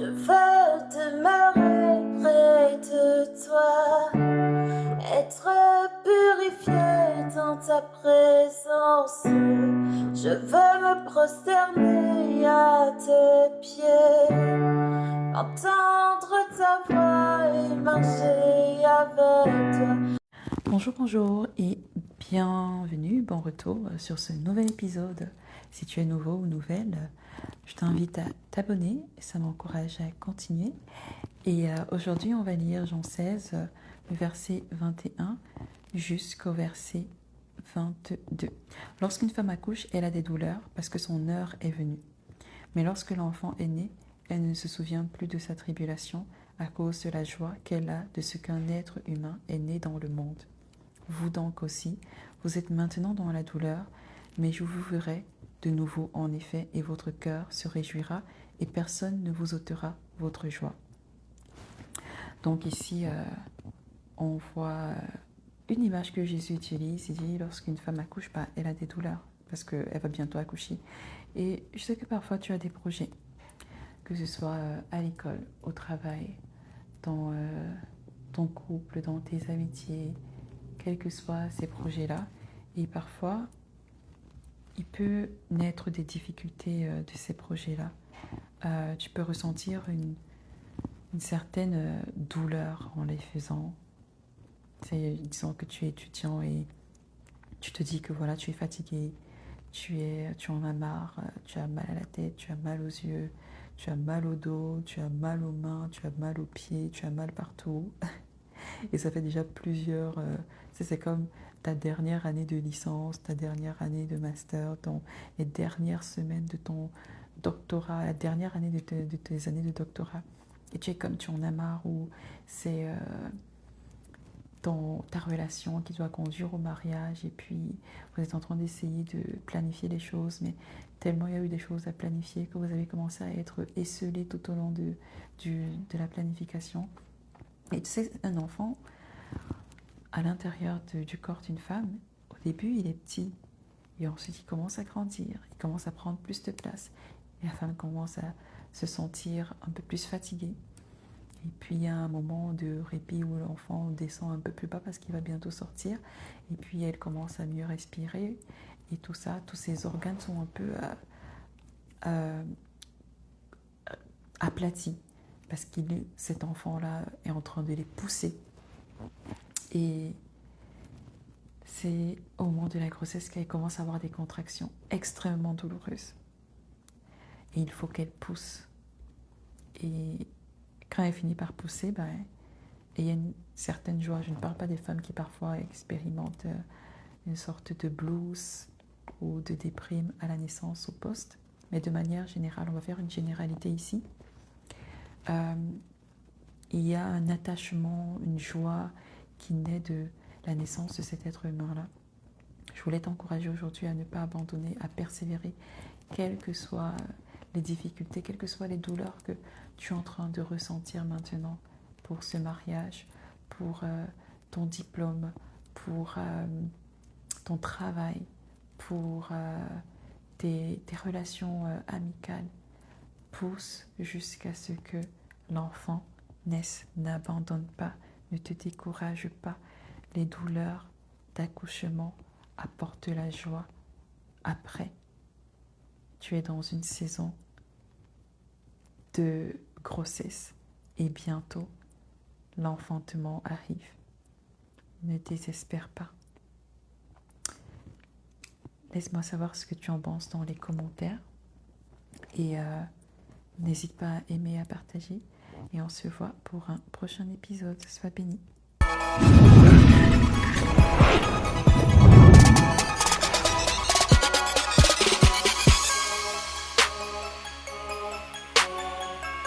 Je veux demeurer près de toi, être purifié dans ta présence. Je veux me prosterner à tes pieds, entendre ta voix et marcher avec toi. Bonjour et bienvenue, bon retour sur ce nouvel épisode. Si tu es nouveau ou nouvelle, je t'invite à t'abonner, ça m'encourage à continuer. Et aujourd'hui, on va lire Jean 16, le verset 21 jusqu'au verset 22. Lorsqu'une femme accouche, elle a des douleurs parce que son heure est venue. Mais lorsque l'enfant est né, elle ne se souvient plus de sa tribulation à cause de la joie qu'elle a de ce qu'un être humain est né dans le monde. Vous donc aussi, vous êtes maintenant dans la douleur, mais je vous verrai de nouveau en effet, et votre cœur se réjouira, et personne ne vous ôtera votre joie. Donc ici, on voit une image que Jésus utilise. Il dit, lorsqu'une femme accouche, elle a des douleurs, parce qu'elle va bientôt accoucher. Et je sais que parfois tu as des projets, que ce soit à l'école, au travail, dans ton couple, dans tes amitiés, quels que soient ces projets-là. Et parfois, il peut naître des difficultés de ces projets-là. Tu peux ressentir une certaine douleur en les faisant. Disons que tu es étudiant et tu te dis que voilà, tu es fatigué, tu en as marre, tu as mal à la tête, tu as mal aux yeux, tu as mal au dos, tu as mal aux mains, tu as mal aux pieds, tu as mal partout. Et ça fait déjà plusieurs... c'est comme ta dernière année de licence, ta dernière année de master, les dernières semaines de ton doctorat, la dernière année de tes années de doctorat. Et tu es comme tu en as marre, ou c'est ta relation qui doit conduire au mariage, et puis vous êtes en train d'essayer de planifier les choses, mais tellement il y a eu des choses à planifier que vous avez commencé à être esselé tout au long de la planification. Et tu sais, un enfant, à l'intérieur du corps d'une femme, au début, il est petit. Et ensuite, il commence à grandir. Il commence à prendre plus de place. Et la femme commence à se sentir un peu plus fatiguée. Et puis, il y a un moment de répit où l'enfant descend un peu plus bas parce qu'il va bientôt sortir. Et puis, elle commence à mieux respirer. Et tout ça, tous ses organes sont un peu aplatis. Parce que cet enfant-là est en train de les pousser. Et c'est au moment de la grossesse qu'elle commence à avoir des contractions extrêmement douloureuses. Et il faut qu'elle pousse. Et quand elle finit par pousser, il y a une certaine joie. Je ne parle pas des femmes qui parfois expérimentent une sorte de blues ou de déprime à la naissance, au poste. Mais de manière générale, on va faire une généralité ici. Il y a un attachement, une joie qui naît de la naissance de cet être humain-là. Je voulais t'encourager aujourd'hui à ne pas abandonner, à persévérer, quelles que soient les difficultés, quelles que soient les douleurs que tu es en train de ressentir maintenant pour ce mariage, pour ton diplôme, pour ton travail, pour tes relations amicales. Pousse jusqu'à ce que l'enfant naisse, n'abandonne pas, ne te décourage pas. Les douleurs d'accouchement apportent la joie après. Tu es dans une saison de grossesse et bientôt l'enfantement arrive. Ne désespère pas. Laisse-moi savoir ce que tu en penses dans les commentaires et n'hésite pas à aimer, à partager, et on se voit pour un prochain épisode. Sois béni.